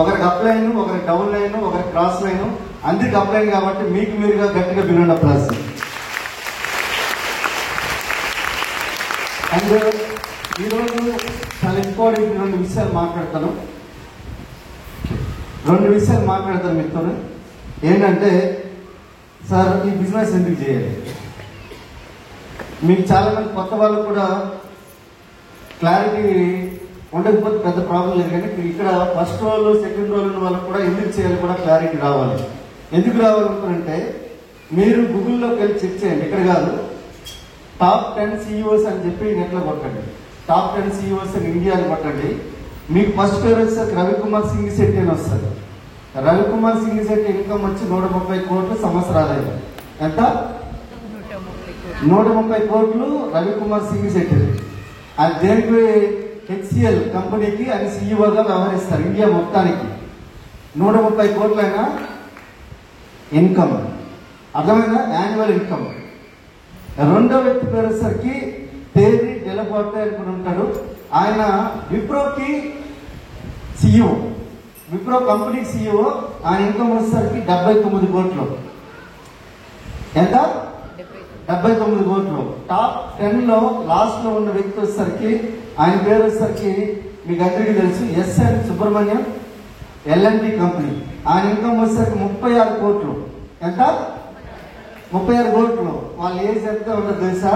ఒకరికి up line, ఒకరికి down line, ఒకరికి క్రాస్ లైన్, అందరికి అప్ లైన్ కాబట్టి మీకు మీరుగా గట్టిగా బిల్లుండ ప్లస్. అండ్ ఈరోజు చాలా ఇంపార్టెంట్ రెండు విషయాలు మాట్లాడతాను మీతో. ఏంటంటే సార్ ఈ బిజినెస్ ఎందుకు చేయాలి, మీకు చాలా మంది కొత్త వాళ్ళు కూడా క్లారిటీ ఉండకపోతే పెద్ద ప్రాబ్లం లేదు. కానీ ఇక్కడ ఫస్ట్ రోల్ సెకండ్ రోల్ ఉన్న వాళ్ళకి కూడా ఎందుకు చేయాలి కూడా క్లారిటీ రావాలి. ఎందుకు రావాలంటే మీరు గూగుల్లోకి వెళ్ళి చెక్ చేయండి. ఇక్కడ కాదు, టాప్ 10 CEOs అని చెప్పి నెట్లో కొట్టండి. టాప్ 10 CEOs అని ఇండియా అని కొట్టండి. మీకు ఫస్ట్ పేరు వచ్చేసరికి రవికుమార్ సింగ్ శెట్టి అని వస్తుంది. రవికుమార్ సింగ్ శెట్టి ఇన్కమ్ వచ్చి 130 కోట్లు సంవత్సరాలు. ఎంత? 130 కోట్లు రవికుమార్ సింగ్ శెట్టి. అది దేనికి? HCL కంపెనీకి అది సీఈఓగా వ్యవహరిస్తారు ఇండియా మొత్తానికి. 130 కోట్లైనా ఇన్కమ్, అర్థమైనా? Annual income. రెండో వ్యక్తి పేరు వచ్చేసరికి తేరీ డెలబోర్టే అని ఉంటాడు. ఆయన విప్రోకి CEO, విప్రో కంపెనీకి CEO. ఆయన ఇన్కమ్ వచ్చేసరికి 79 కోట్లు. ఎంత? 79 కోట్లు. టాప్ 10 లో లాస్ట్ లో ఉన్న వ్యక్తి వచ్చేసరికి ఆయన పేరు వచ్చేసరికి మీకు అందరికీ తెలుసు, SN సుబ్రహ్మణ్యం, L&T కంపెనీ. ఆయన ఇన్కమ్ వచ్చేసరికి 36 కోట్లు. ఎంత? 36 కోట్లు. వాళ్ళ ఏజ్ ఎంత ఉండదు తెలుసా?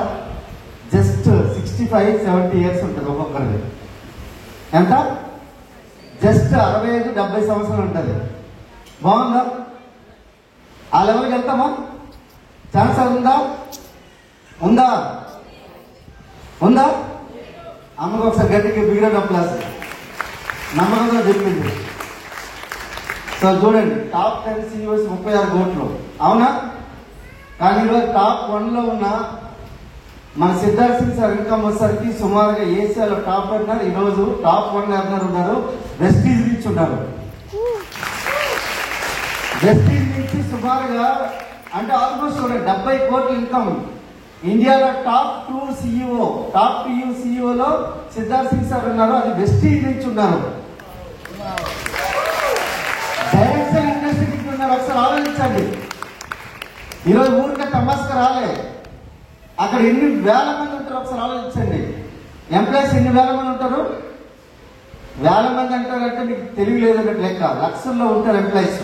జస్ట్ 65-70 ఇయర్స్ ఉంటుంది ఒక్కొక్కరిది. ఎంత? జస్ట్ 65-70 సంవత్సరాలు ఉంటుంది. బాగుందా? ఆ లెవెల్కి వెళ్తామా? ఛాన్స్ ఉందా? ఉందా? ఉందా? అమ్మకు ఒకసారి గట్టిగా బిగిరడం క్లాస్ నమ్మకంగా చెప్పింది. సో చూడండి, టాప్ 10 CEOs 36 కోట్లు. అవునా? కానీ ఈరోజు టాప్ 1లో ఉన్న మన సిద్ధార్థ్ సింగ్ సార్ ఇన్కమ్ వచ్చేసరికి సుమారుగా ఏషియాలో టాప్ అన్నారు. ఈరోజు టాప్ 1 ఎవరు ఉన్నారు? వెస్టీజ్ నుంచి ఉన్నారు. వెస్టీజ్ నుంచి సుమారుగా అంటే ఆల్మోస్ట్ 70 కోట్ల ఇన్కమ్. ఇండియాలో టాప్ 2 CEO, టాప్ 2 CEOలో సిద్ధార్థ్ సింగ్ సార్ ఉన్నారు. అది వెస్టీజ్ నుంచి ఉన్నారు. డైరెక్షన్ ఇండస్ట్రీ నుంచి ఉన్నారు. ఒకసారి ఆలోచించండి. ఈరోజు ఊరికే తమాస్గా రాలే. అక్కడ ఎన్ని వేల మంది ఉంటారు ఒకసారి ఆలోచించండి. ఎంప్లాయీస్ ఎన్ని వేల మంది ఉంటారు? వేల మంది అంటారంటే మీకు తెలియలేదన్నట్టు లెక్క. లక్షల్లో ఉంటారు ఎంప్లాయీస్.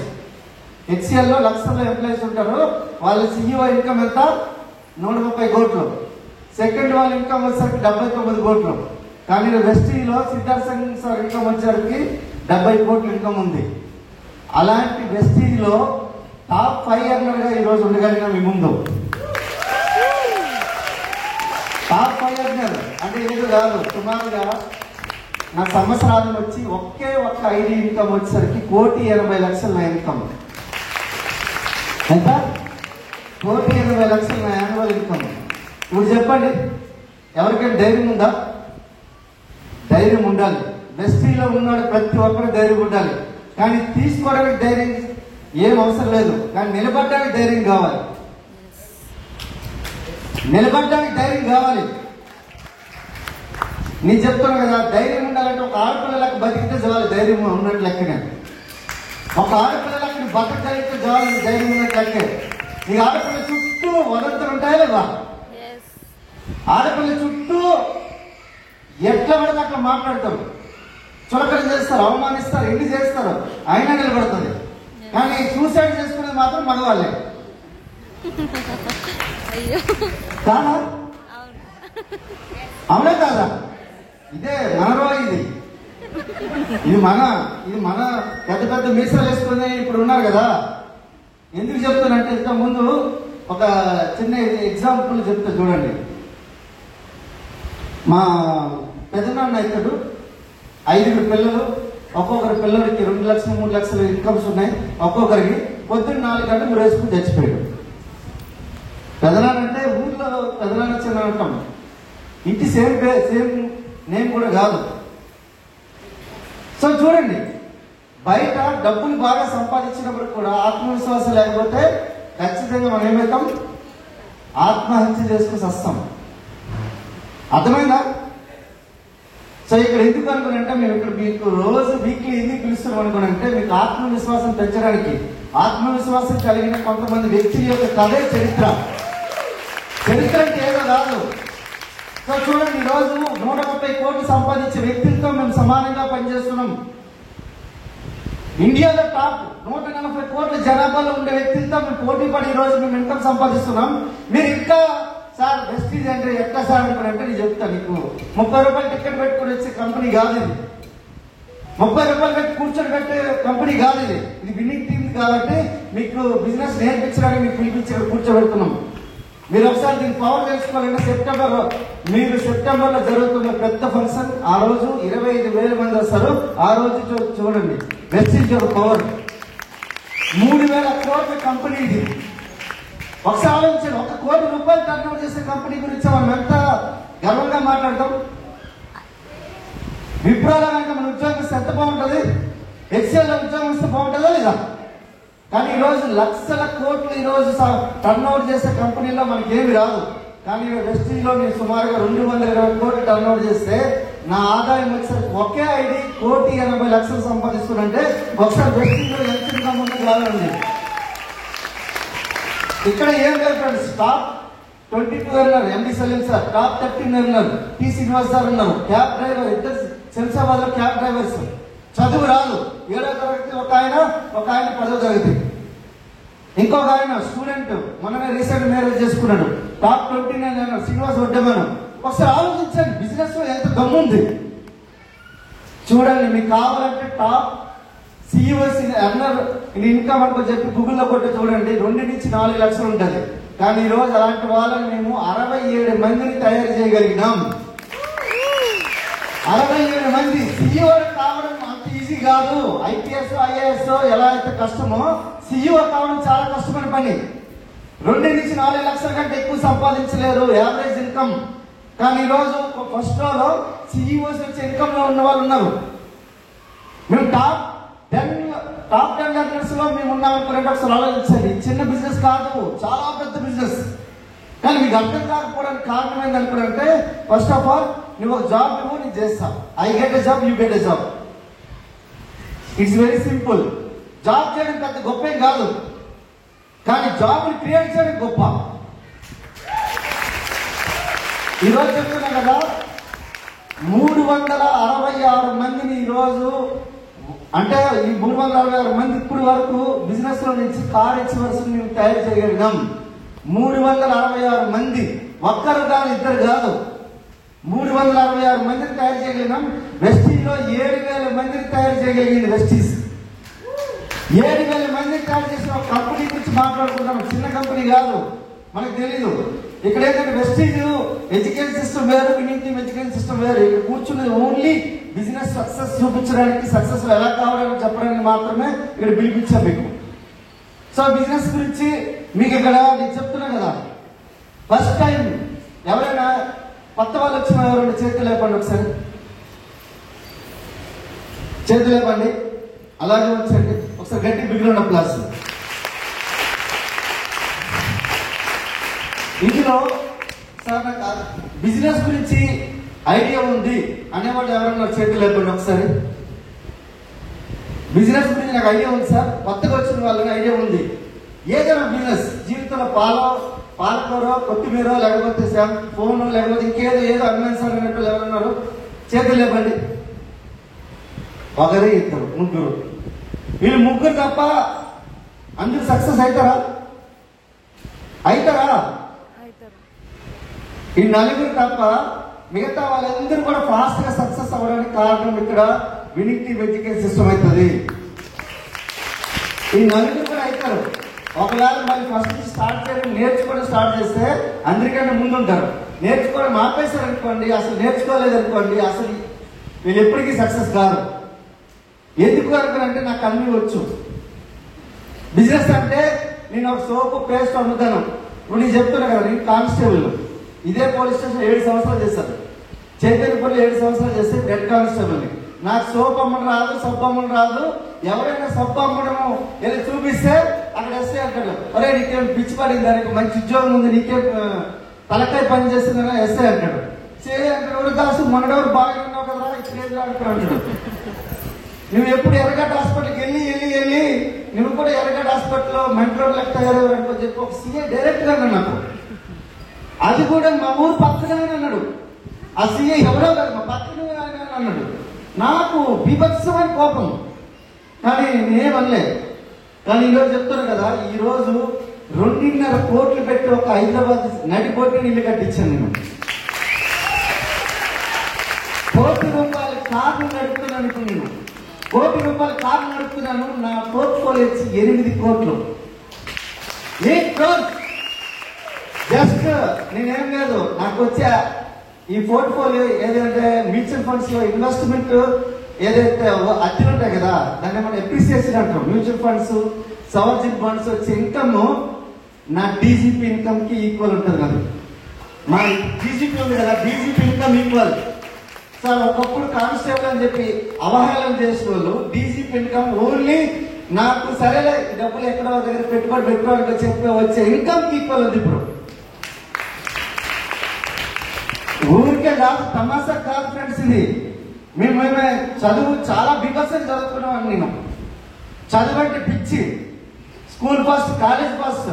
HCLలో లక్షల్లో ఎంప్లాయీస్ ఉంటారు. వాళ్ళ CEO ఇన్కమ్ ఎంత? 130 కోట్లు. సెకండ్ వాళ్ళ ఇన్కమ్ వచ్చేసరికి 79 కోట్లు. కానీ వెస్టీలో సిద్ధార్థ్ సింగ్ సార్ ఇన్కమ్ వచ్చేసరికి 70 కోట్లు ఇన్కమ్ ఉంది. అలాంటి వెస్టీలో టాప్ 5 ఎర్నర్గా ఈరోజు ఉండగలిగిన మీ ముందు. టాప్ 5 ఎర్నర్ అంటే ఏదో కాదు, సుమారుగా నా సంవత్సరాలు వచ్చి ఒకే ఒక్క ID ఇన్కమ్ వచ్చేసరికి 1,80,00,000 నా ఇన్కమ్. ఎంత? 1,80,00,000 నా యాన్యువల్ ఇన్కమ్. ఇప్పుడు చెప్పండి, ఎవరికైనా ధైర్యం ఉందా? ధైర్యం ఉండాలి. వెస్టీలో ఉన్నాడు ప్రతి ఒక్కరు ధైర్యం ఉండాలి. కానీ తీసుకోవడానికి ధైర్యం ఏం అవసరం లేదు. కానీ నిలబడడానికి ధైర్యం కావాలి. నిలబడడానికి ధైర్యం కావాలి. నేను చెప్తున్నాను కదా, ధైర్యం ఉండాలంటే ఒక ఆడపిల్లలకు బతికితే చాలు ధైర్యం ఉన్నట్టు లెక్కనే. ఒక ఆడపిల్లలకు బతకగలిగితే చాలు ధైర్యం ఉన్నట్టు లెక్కే. ఈ ఆడపిల్ల చుట్టూ వదంతులు ఉంటాయా లేదా? ఆడపిల్ల చుట్టూ ఎట్లా పడితే అట్లా మాట్లాడతారు, చులకన చేస్తారు, అవమానిస్తారు, ఎన్ని చేస్తారు, అయినా నిలబడుతుంది. కానీ సూసైడ్ చేసుకునేది మాత్రం మగవాళ్ళే. కాదా? అవునా కాదా? ఇదే మనరో ఇది ఇది మన పెద్ద పెద్ద మీసాలు వేసుకుని ఇప్పుడు ఉన్నారు కదా. ఎందుకు చెప్తానంటే ఇంత ముందు ఒక చిన్న ఎగ్జాంపుల్ చెప్తా చూడండి. మా పెద్దనాన్న ఇతడు 5 పిల్లలు, ఒక్కొక్కరి పిల్లలకి 2 లక్షలు 3 లక్షలు ఇన్కమ్స్ ఉన్నాయి. ఒక్కొక్కరికి పొద్దున్న 4 గంటలు వేసుకుని చచ్చిపోయాడు. పెదనాన్న అంటే ఊర్లో పెదనాన్న చిన్న అంటాం. ఇంటి సేమ్ నేమ్ కూడా కాదు. సో చూడండి, బయట డబ్బులు బాగా సంపాదించినప్పుడు కూడా ఆత్మవిశ్వాసం లేకపోతే ఖచ్చితంగా మనం ఏమవుతాం? ఆత్మహత్య చేసుకుని వస్తాం. అర్థమైందా? సో ఇక్కడ ఎందుకు అనుకునంటే మేము ఇక్కడ మీకు రోజు వీక్లీ ఎందుకు పిలుస్తున్నాం అనుకునంటే మీకు ఆత్మవిశ్వాసం పెంచడానికి, ఆత్మవిశ్వాసం కలిగిన కొంతమంది వ్యక్తుల యొక్క కథే చరిత్ర. చరిత్ర అంటే ఏదో కాదు. సో చూడండి, ఈరోజు 130 కోట్లు సంపాదించే వ్యక్తులతో మేము సమానంగా పనిచేస్తున్నాం. ఇండియాలో టాప్ 140 కోట్ల జనాభాలో ఉండే వ్యక్తులతో మేము పోటీ పడి ఈరోజు మేము ఇన్కమ్ సంపాదిస్తున్నాం. మీరు ఇంకా సార్ వెస్టీజ్ అంటే ఎట్లా సార్ అనుకున్నారంటే నేను చెప్తాను, నీకు 30 రూపాయలు టికెట్ పెట్టుకుని వచ్చే కంపెనీ కాదు ఇది. 30 రూపాయలు పెట్టి కూర్చొని పెట్టే కంపెనీ కాదు ఇది. ఇది విన్నింగ్ టీమ్ కాబట్టి మీకు బిజినెస్ నేర్పించడానికి మీకు పిలిపించి కూర్చోబెడుతున్నాం. మీరు ఒకసారి దీని పవర్ తెలుసుకోవాలంటే సెప్టెంబర్లో జరుగుతున్న పెద్ద ఫంక్షన్. ఆ రోజు 25,000 మంది వస్తారు. ఆ రోజు చూడండి వెస్టీజ్ యొక్క పవర్. 3,000 కోట్ల కంపెనీ ఇది. ఒకసారి ఆలోచించండి, 1 కోటి రూపాయలు టర్నోవర్ చేసే కంపెనీ గురించి మనం ఎంత గర్వంగా మాట్లాడతాం. విప్రోలో కనుక మన ఉద్యోగం ఇస్తే ఎంత బాగుంటుంది, హెచ్సిఎల్ లో ఉద్యోగం ఇస్తే బాగుంటుందా లేదా? కానీ ఈరోజు లక్షల కోట్లు ఈరోజు టర్నోవర్ చేసే కంపెనీలో మనకి ఏమి రాదు. కానీ వెస్టీజ్ లో నేను సుమారుగా 220 కోట్లు టర్నోవర్ చేస్తే నా ఆదాయం వచ్చేసరికి ఒకే ఐడి 1,80,00,000 సంపాదిస్తుందంటే ఒకసారి వెస్టీజ్ లో ఎంత ఇన్కమ్ ఉందో కాదండి. ఇక్కడ ఏం లేదు ఫ్రెండ్స్, టాప్ 22 ఉన్నారు, ఎండి సలీం సార్, టాప్ 13 ఉన్నారు, టి శ్రీనివాస్ సార్ ఉన్నారు, క్యాబ్ డ్రైవర్, ఇద్దరు శంషాబాద్ లో క్యాబ్ డ్రైవర్స్. చదువు రాదు, 7వ తరగతి ఒక ఆయన 10వ తరగతి. ఇంకొక ఆయన స్టూడెంట్, మననే రీసెంట్ మ్యారేజ్ చేసుకున్నాడు, టాప్ 29 అయినా శ్రీనివాస్ వడ్డమను. ఒకసారి ఆలోచించండి, బిజినెస్ లో ఎంత దమ్ము ఉంది చూడండి. మీకు కావాలంటే టాప్ సిఇఓస్ ఎర్నర్ ఇన్కమ్ అనుకో చెప్పి గూగుల్లో కొట్టి చూడండి, 2 నుంచి 4 లక్షలు ఉంటుంది. కానీ ఈ రోజు అలాంటి వాళ్ళని మేము 67 మందిని తయారు చేయగలిగినాం. 67 మంది సిఇఓ కావడం అంత ఈజీ కాదు. ఐపీఎస్ ఐఏఎస్ ఎలా అయితే కష్టమో సిఇఓ కావడం చాలా కష్టమైన పని. 2 నుంచి 4 లక్షల కంటే ఎక్కువ సంపాదించలేరు యావరేజ్ ఇన్కమ్. కానీ ఈరోజు ఫస్ట్ రోలో సిఇఓస్ వచ్చే ఇన్కమ్ లో ఉన్న వాళ్ళు ఉన్నారు. మేము టాప్ 10 లెర్నర్స్ లో మేము ఉన్నాం అనుకునేది ఒకసారి ఆలోచించండి. చిన్న బిజినెస్ కాదు, చాలా పెద్ద బిజినెస్. కానీ మీకు అర్థం కాకపోవడానికి కారణం ఏంటనుకుంటే, ఫస్ట్ ఆఫ్ ఆల్ నువ్వు ఒక జాబ్ నువ్వు నేను చేస్తా, I get a job, you get a job. It's very simple. Job చేయడం పెద్ద గొప్ప ఏం కాదు, కానీ జాబ్ క్రియేట్ చేయడం గొప్ప. ఈరోజు చెప్తున్నా కదా, 366 మందిని ఈరోజు అంటే ఈ 366 మంది ఇప్పుడు వరకు బిజినెస్ లో నుంచి కార్ ఎక్స్వర్స్ మేము తయారు చేయగలిగాం. 366 మంది, ఒక్కరు కాదు, ఇద్దరు కాదు, 366 మందిని తయారు చేయగలిగినాం. వెస్టీజ్ లో 7,000 మందిని తయారు చేయగలిగింది వెస్టీజ్. 7,000 మందిని తయారు చేసిన ఒక కంపెనీ గురించి మాట్లాడుకుంటాం. చిన్న కంపెనీ కాదు, మనకు తెలీదు. ఇక్కడ ఏంటంటే వెస్టీజ్ ఎడ్యుకేషన్ సిస్టమ్ వేరు, విన్నింగ్ టీమ్ ఎడ్యుకేషన్ సిస్టమ్ వేరు. ఇక్కడ కూర్చున్నది ఓన్లీ బిజినెస్ సక్సెస్ చూపించడానికి, సక్సెస్ ఎలా కావాలని చెప్పడానికి మాత్రమే ఇక్కడ పిలిపించాం మీకు. సో బిజినెస్ గురించి మీకు ఇక్కడ నేను చెప్తున్నా కదా, ఫస్ట్ టైం ఎవరైనా కొత్త వాళ్ళు వచ్చిన ఎవరైనా చేతులు లేపండి, ఒకసారి చేతులు లేపండి, అలాగే వచ్చండి. ఒకసారి గట్టి బిగిన ప్లస్. ఇందులో సార్ నాకు బిజినెస్ గురించి ఐడియా ఉంది అనేవాళ్ళు ఎవరైనా చేతులు లేపండి ఒకసారి. బిజినెస్ గురించి నాకు ఐడియా ఉంది సార్, కొత్తగా వచ్చిన వాళ్ళకి ఐడియా ఉంది. ఏదైనా బిజినెస్ జీవితంలో పాలకూర, కొత్తిమీర, లేకపోతే ఫోన్, లేకపోతే ఏదో అమ్మాయి సార్ అన్నట్టు ఎవరున్నారు చేతులు లేపండి. ఒకరు, ఇద్దరు, ముగ్గురు. వీళ్ళు ముగ్గురు తప్ప అందరూ సక్సెస్ అవుతారా? ఈ 4 తప్ప మిగతా వాళ్ళందరూ కూడా ఫాస్ట్ గా సక్సెస్ అవ్వడానికి కారణం ఇక్కడ విన్నింగ్ టీమ్ ఎడ్యుకేషన్ సిస్టమ్ అవుతుంది. ఈ 4 కూడా అవుతారు. ఒకవేళ మళ్ళీ ఫస్ట్ నుంచి స్టార్ట్ చేయడం, నేర్చుకోవడం స్టార్ట్ చేస్తే అందరికంటే ముందు ఉంటారు. నేర్చుకోవడం ఆపేశారు అనుకోండి, అసలు నేర్చుకోలేదు అనుకోండి, అసలు వీళ్ళు ఎప్పటికీ సక్సెస్ కాదు. ఎందుకు అనుకోనంటే నాకు అన్ని వచ్చు. బిజినెస్ అంటే నేను ఒక సోపు పేస్ట్ అమ్ముతాను. ఇప్పుడు నేను చెప్తున్నా కదా, నేను కానిస్టేబుల్, ఇదే పోలీస్ స్టేషన్ 7 సంవత్సరాలు చేశాను. చైతన్యపల్లి 7 సంవత్సరాలు చేస్తే హెడ్ కానిస్టేబుల్. నాకు సోప్ అమ్మడం రాదు, సబ్బు అమ్మడం రాదు. ఎవరైనా సబ్బు అమ్మడం వెళ్ళి చూపిస్తే అక్కడ ఎస్ఐ అంటాడు, అరే నీకేం పిచ్చి పడింది, దానికి మంచి ఉద్యోగం ఉంది, నీకేం తలకాయ పని చేస్తుందని ఎస్ఐ అంటాడు. అంటాడు, దాసు మనడెవరు బాగా ఉన్నావు కదా, అంటాడు. నువ్వు ఎప్పుడు ఎర్రగడ్డ హాస్పిటల్కి వెళ్ళి నువ్వు కూడా ఎర్రగడ్డ హాస్పిటల్లో మెంటల్ లెక్క తయారయ్యారు అనుకో చెప్పి ఒక సీఏ డైరెక్ట్గా నాకు అది కూడా మా ఊరు పక్కనే అన్నాడు. ఆ సీఏ ఎవరో కాదు మా పక్కనే అన్నాడు. నాకు బీభత్సమైన కోపం, కానీ నేనేమనలే. కానీ ఈరోజు చెప్తాను కదా, ఈరోజు 2.5 కోట్లు పెట్టి ఒక హైదరాబాద్ నడిపోటీ ఇల్లు కట్టించాను నేను. ₹1,00,00,000 కార్లు నడుపుతున్నాను. ఇప్పుడు నేను ₹1,00,00,000 కార్లు నడుపుతున్నాను. నా పోర్ట్ఫోలియో 8 కోట్లు. 8 crores. జస్ట్ నేనేం లేదు, నాకు వచ్చే ఈ పోర్ట్ఫోలియో ఏదంటే మ్యూచువల్ ఫండ్స్ లో ఇన్వెస్ట్మెంట్ ఏదైతే అద్దెలు ఉంటాయి కదా, దాన్ని మనం ఎప్రిసియేషన్ అంటాం. మ్యూచువల్ ఫండ్స్, సవర్జిన్ ఫండ్స్ వచ్చే ఇన్కమ్ నా డీజీపీ ఇన్కమ్ కి ఈక్వల్ ఉంటుంది కదా. మా డీజీపీ ఉంది కదా, డీజీపీ ఇన్కమ్ ఈక్వల్. సార్ ఒకప్పుడు కానిస్టేబుల్ అని చెప్పి అవహేళన చేసిన వాళ్ళు డీజీపీ ఇన్కమ్ ఓన్లీ నాకు సరేలే డబ్బులు ఎక్కడో దగ్గర పెట్టుబడి పెట్టుకోవడానికి చెప్పి వచ్చే ఇన్కమ్ కి ఈక్వల్ ఉంది. ఇప్పుడు ఊరికే కాదు, తమాసా కాదు ఫ్రెండ్స్. ఇది మేమే చదువు చాలా బీభత్సం చదువుకున్నాం. నేను చదువు అంటే పిచ్చి. School first, college first.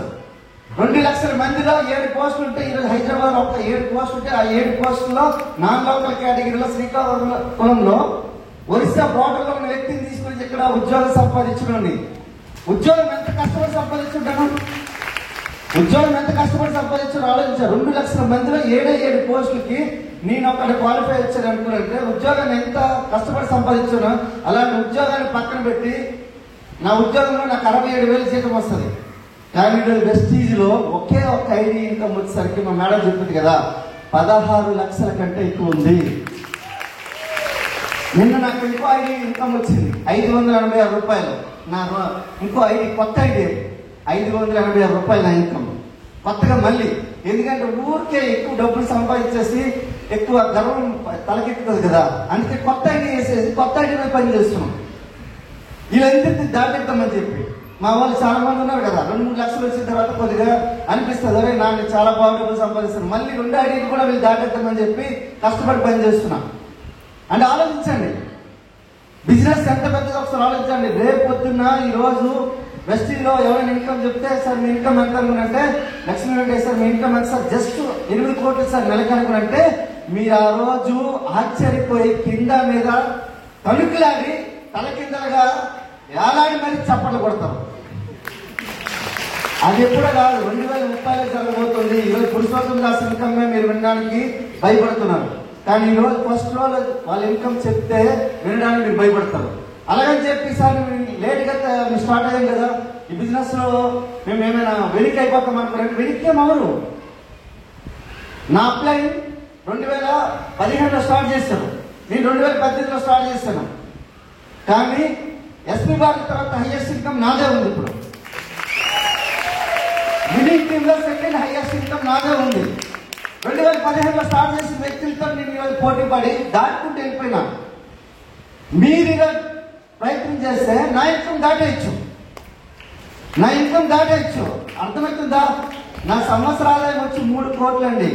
2 లక్షల మందిలో 7 పోస్టులు ఉంటే ఈరోజు హైదరాబాద్ ఒక 7 పోస్టులు ఉంటే ఆ 7 పోస్టుల్లో నాన్ లోకల్ కేటగిరీలో శ్రీకాకుళంలో ఒరిస్సా బోర్డర్లో ఉన్న వ్యక్తిని తీసుకుని ఇక్కడ ఉద్యోగం సంపాదించడండి. ఉద్యోగం ఎంత కష్టపడి సంపాదించుంటాను, ఉద్యోగం ఎంత కష్టపడి సంపాదించారు ఆలోచించారు. 2 లక్షల మందిలో 7 పోస్టులకి నేను ఒక్కటి క్వాలిఫై వచ్చాను అనుకున్నట్టే ఉద్యోగాన్ని ఎంత కష్టపడి సంపాదించాను. అలాంటి ఉద్యోగాన్ని పక్కన పెట్టి నా ఉద్యోగంలో నాకు 67,000 జీతం వస్తుంది. కానీ వెస్టీజ్ లో ఒకే ఒక్క ఐడి ఇన్కమ్ వచ్చేసరికి మా మేడం చెప్పింది కదా 16 లక్షల కంటే ఎక్కువ ఉంది. నిన్న నాకు ఇంకో ఐడి ఇన్కమ్ వచ్చింది ₹586. నా ఇంకో ఐడి కొత్త ఐడి ₹586 నా ఇన్కమ్ కొత్తగా మళ్ళీ. ఎందుకంటే ఊరికే ఎక్కువ డబ్బులు సంపాదించేసి ఎక్కువ గర్వం తలకెక్కుతుంది కదా, అందుకే కొత్త ఐడి వేసేసి కొత్త ఐడి మీద పని చేస్తున్నాం. వీళ్ళందరినీ దాటెత్తామని చెప్పి మా వాళ్ళు చాలా మంది ఉన్నారు కదా. 2-3 లక్షలు వచ్చిన తర్వాత కొద్దిగా అనిపిస్తుంది, అరే నాన్న చాలా బాగా డబ్బులు సంపాదిస్తారు, మళ్ళీ 2 ఐడీలు కూడా వీళ్ళు దాటెత్తామని చెప్పి కష్టపడి పని చేస్తున్నా. అంటే ఆలోచించండి, బిజినెస్ ఎంత పెద్దగా ఒకసారి ఆలోచించండి. రేపు పొద్దున్న ఈరోజు వెస్టీలో ఎవరైనా ఇన్కమ్ చెప్తే సార్ మీ ఇన్కమ్ ఎంత అనుకుంటే లక్ష్మీ వెంకటేష్ సార్ మీ ఇన్కమ్ ఎంత సార్, జస్ట్ 8 కోట్లు సార్ నెలకు అనుకుంటే మీరు ఆ రోజు ఆశ్చర్యపోయి కింద మీద తణుకులాడి తల కిందలుగా ఏలాడి మరి చప్పట్లు కొడతారు. అది ఎప్పుడో కాదు, 2030 జరగబోతుంది. ఈరోజు పురుషోత్తం దాస్ ఇన్కమ్ మీరు వినడానికి భయపడుతున్నారు, కానీ ఈరోజు ఫస్ట్ రోజు వాళ్ళ ఇన్కమ్ చెప్తే వినడానికి మీరు భయపడతారు. అలాగని చెప్పి సార్ లేట్గా మేము స్టార్ట్ అయ్యాం కదా ఈ బిజినెస్ లో, మేము ఏమైనా వెనక్కి అయిపోతాం అనుకున్నాం. వెనక్కేమవరు. నా అప్లై 2015లో స్టార్ట్ చేశాను, నేను 2018లో స్టార్ట్ చేశాను. కానీ ఎస్పీ భారత్ తర్వాత హైయెస్ట్ ఇన్కమ్ నాదే ఉంది. ఇప్పుడు వినింగ్ టీమ్ లో సెకండ్ హైయెస్ట్ ఇన్కమ్ నాదే ఉంది. 2015లో స్టార్ట్ చేసిన వ్యక్తులతో నేను ఈరోజు పోటీ పడి దాటుకుంటూ వెళ్ళిపోయినా. మీరు ఈరోజు ప్రయత్నం చేస్తే నా ఇన్కమ్ దాటేయచ్చు, నా ఇన్కమ్ దాటేయచ్చు. అర్థమవుతుందా? నా సంవత్సర ఆదాయం వచ్చి 3 కోట్లు అండి.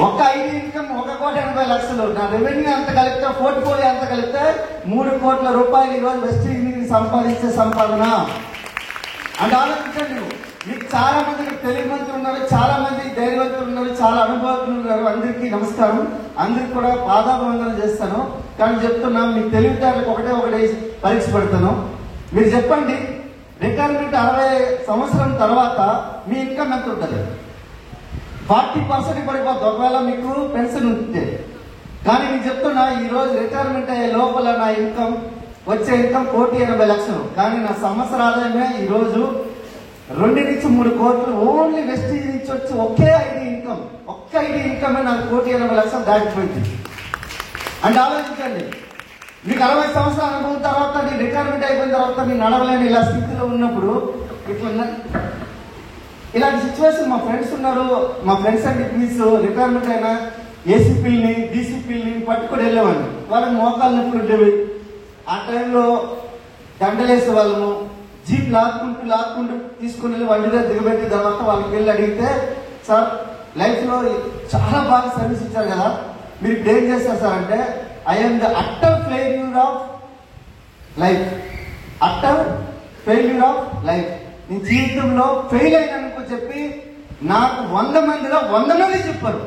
ఒక్క ఐడి ఇన్కమ్ 1,80,00,000. నా రెవెన్యూ అంత కలిపితే, పోర్ట్ఫోలియో అంత కలిపితే 3 కోట్ల రూపాయలు ఈరోజు వెస్టీజ్ సంపాదించే సంపాదన. అంటే ఆలోచించండి. మీకు చాలా మంది తెలివిమంతులు ఉన్నారు, చాలా మంది ధైర్యవంతులు ఉన్నారు, చాలా అనుభవజ్ఞులు ఉన్నారు. అందరికీ నమస్కారం, అందరికి కూడా పాదాభివందనం చేస్తాను. కానీ చెప్తున్నా, మీకు తెలివితేటలకు ఒకటే పరీక్ష పెడతాను. మీరు చెప్పండి, రిటైర్మెంట్ 60 సంవత్సరం తర్వాత మీ ఇన్కమ్ ఎంత ఉంటుంది? 40% పడిపోతుంది ఒకవేళ మీకు పెన్షన్ ఉంటే. కానీ నేను చెప్తున్నా, ఈ రోజు రిటైర్మెంట్ అయ్యే లోపల నా ఇన్కమ్ వచ్చే ఇన్కమ్ 1,80,00,000. కానీ నా సంవత్సర ఆదాయమే ఈ రోజు 2 నుంచి 3 కోట్లు. ఓన్లీ వెస్టీజ్ నుంచి వచ్చి ఒకే ఐడి ఇన్కమ్, ఒక్క ఐడి ఇన్కమ్ నాకు 1,80,00,000 దాటిపోయింది. అంటే ఆలోచించండి, మీకు 60 సంవత్సరాల అనుభవం తర్వాత, నేను రిటైర్మెంట్ అయిపోయిన తర్వాత నేను నడవలేని ఇలా స్థితిలో ఉన్నప్పుడు ఇలాంటి సిచ్యువేషన్ మా ఫ్రెండ్స్ ఉన్నారు. మా ఫ్రెండ్స్ అండ్ ప్లీజ్ రిటైర్మెంట్ అయినా ఏసీపీని డీసీపీని పట్టుకుని వెళ్ళేవాడిని. వాళ్ళకి మోకాలు నొప్పులు ఉండేవి. ఆ టైంలో దండలేసే వాళ్ళము. జీప్ లాక్కుంటూ తీసుకుని వెళ్ళి వండి దగ్గర దిగబెట్టిన తర్వాత వాళ్ళకి వెళ్ళి అడిగితే, సార్ లైఫ్ లో చాలా బాగా సర్వీస్ ఇచ్చారు కదా, మీరు ఇప్పుడు ఏం చేస్తారు సార్ అంటే, I'm the utter failure of life. Utter failure of life. నేను జీవితంలో ఫెయిల్ అయినానుకో చెప్పి నాకు 100 మందిలో 100 మంది చెప్పారు.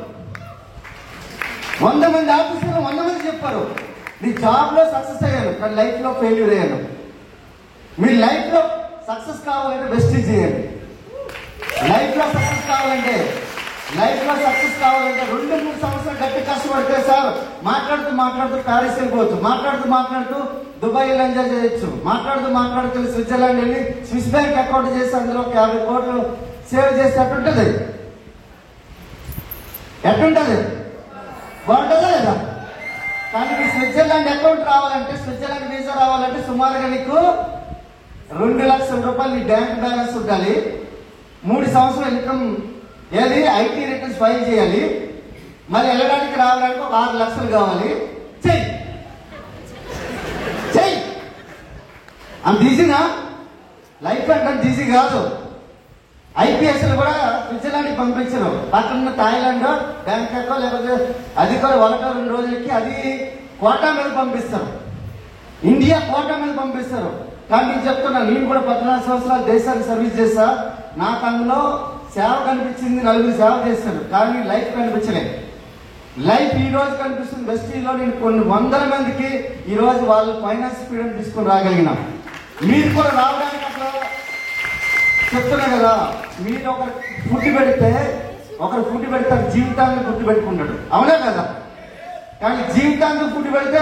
100 మంది ఆఫీసులో 100 మంది చెప్పారు. నీ జాబ్ లో సక్సెస్ అయ్యాను, కానీ లైఫ్ లో ఫెయిల్యూర్ అయ్యాను. మీ లైఫ్ లో సక్సెస్ కావాలంటే వెస్టీజ్ చేయండి. లైఫ్ లో సక్సెస్ కావాలంటే 2-3 సంవత్సరాలు గట్టి కష్టపడితే సార్ మాట్లాడుతూ ప్యారిస్ వెళ్ళిపోవచ్చు, మాట్లాడుతూ దుబాయ్ ఎంజాయ్ చేయొచ్చు, మాట్లాడుతూ స్విట్జర్లాండ్ వెళ్ళి స్విస్ బ్యాంక్ అకౌంట్ చేసి అందులో 50 కోట్లు సేవ్ చేస్తే ఎట్టుంటది? బాగుంటుందా లేదా? కానీ మీ స్విట్జర్లాండ్ అకౌంట్ రావాలంటే, స్విట్జర్లాండ్ వీసా రావాలంటే సుమారుగా నీకు 2 లక్షల రూపాయలు నీ బ్యాంక్ బ్యాలెన్స్ ఉండాలి. 3 సంవత్సరాల ఇన్కమ్ ఏది ఐటీ రిటర్న్స్ ఫైల్ చేయాలి. మళ్ళీ వెళ్ళడానికి రావడానికి ఒక 6 లక్షలు కావాలి. చెయ్యి అంత ఈజీనా? లైఫ్ అంటే అంత ఈజీ కాదు. ఐపీఎస్లు కూడా స్విట్జర్లాండ్కి పంపించరు. పక్కన థాయిలాండ్ బ్యాంకాక్ లేకపోతే అది కూడా 1-2 రోజులకి అది కోటా మీద పంపిస్తారు. ఇండియా కోటా మీద పంపిస్తారు. కానీ నేను చెప్తున్నా, నేను కూడా 14 సంవత్సరాలు దేశానికి సర్వీస్ చేస్తా. నాకు అందులో సేవ కనిపించింది, 4 సేవ చేస్తాను, కానీ లైఫ్ కనిపించలేదు. లైఫ్ ఈ రోజు కనిపిస్తుంది. వెస్టీలో నేను కొన్ని 100 మందికి ఈ రోజు వాళ్ళు ఫైనాన్స్ ఫ్రీడమ్ తీసుకొని రాగలిగిన. మీరు కూడా రావడానికి అట్లా చెప్తున్నా కదా. మీరు ఒకరు ఫుడ్ పెడితే జీవితాన్ని గుర్తు పెట్టుకుంటాడు, అవునా కదా? కానీ జీవితాన్ని ఫుడ్ పెడితే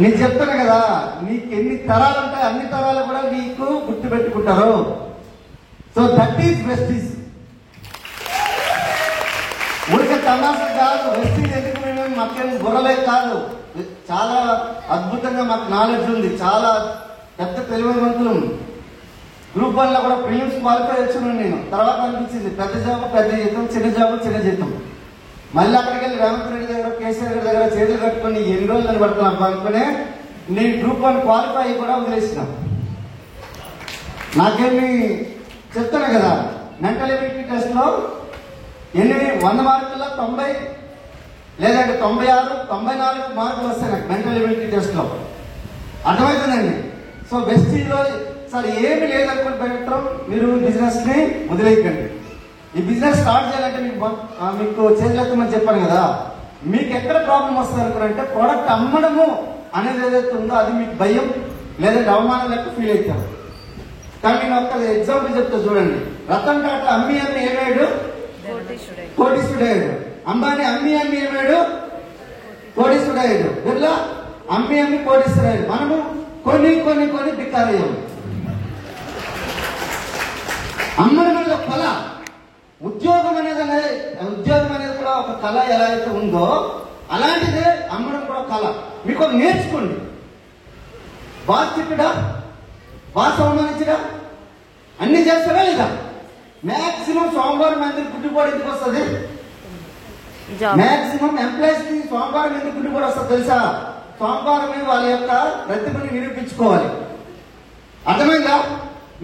నేను చెప్తున్నా కదా, నీకు ఎన్ని తరాలు ఉంటాయి అన్ని తరాలు కూడా నీకు గుర్తు పెట్టుకుంటారు. So that is Vestige. ఊరికే తమాషా కాదు. వెస్టీజ్ ఎందుకు మేము మాకేం బుర్రలే కాదు, చాలా అద్భుతంగా మాకు నాలెడ్జ్ ఉంది, చాలా పెద్ద తెలివివంతులు. గ్రూప్ 1 లో కూడా ప్రిలిమ్స్ క్వాలిఫై వచ్చాను నేను. తర్వాత అనిపించింది పెద్ద జాబ్ పెద్ద జీతం, చిన్న జాబ్ చిన్న జీతం. మళ్ళీ అక్కడికి వెళ్ళి రేవంత్ రెడ్డి దగ్గర, కేసీఆర్ గారి దగ్గర చేతులు కట్టుకొని ఎన్ని రోజులు నిలబడుతున్నాను అనుకునే నేను గ్రూప్ 1 క్వాలిఫై అయ్యి కూడా వదిలేసిన. నాకేమి చెప్తున్నా కదా, మెంటల్ ఎబిలిటీ టెస్ట్ లో 100 మార్కుల్లో 90 లేదంటే 96, 94 మార్కులు వస్తాయి నాకు మెంటల్ ఎబిలిటీ టెస్ట్ లో. అర్థమవుతుందండి. సో వెస్టీజ్లో సార్ ఏమి లేదనుకుని పెట్టడం, మీరు బిజినెస్ ని వదిలేయకండి. ఈ బిజినెస్ స్టార్ట్ చేయాలంటే మీకు చేయలేకమని చెప్పాను కదా. మీకు ఎక్కడ ప్రాబ్లం వస్తుంది అనుకున్నారంటే ప్రోడక్ట్ అమ్మడము అనేది ఏదైతే ఉందో అది మీకు భయం లేదంటే అవమానం లెక్క ఫీల్ అవుతారు. కానీ నేను ఒక ఎగ్జాంపుల్ చెప్తా చూడండి. రతన్ టాటా అమ్మి ఏమయ్యాడు? కోటీశ్వరుడయ్యాడు. అంబానీ అమ్మి ఏమయ్యాడు? కోటీశ్వరుడయ్యాడు. బిర్లా అమ్మి కోటీశ్వరుడయ్యాడు. మనము కొన్ని బిక్కారయ్యాము. అమ్మడం అనేది ఒక కళ. ఉద్యోగం అనేది కూడా ఒక కళ ఎలా అయితే ఉందో అలాంటిదే అమ్మడం కూడా కళ. మీకు నేర్చుకోండి. బాస్ తిట్టడా, బాస్ అవమానించడా, అన్ని చేస్తాడా లేదా? మాక్సిమం సోమవారం మందికి గుడ్డిపోవడం ఎందుకు వస్తుంది? మాక్సిమం ఎంప్లాయీస్ కి సోమవారం ఎందుకు గుడ్డిపోవడం వస్తుంది తెలుసా? సోమవారం వాళ్ళ యొక్క ప్రతిభని నిరూపించుకోవాలి. అర్థమైందా?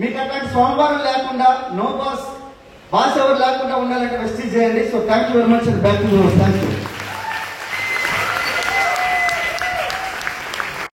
మీకు అట్లాంటి సోమవారం లేకుండా నో బాస్ ఎవరు లేకుండా ఉండాలంటే వెస్టీజ్ చేయండి. So thank you very much. Back to thank you.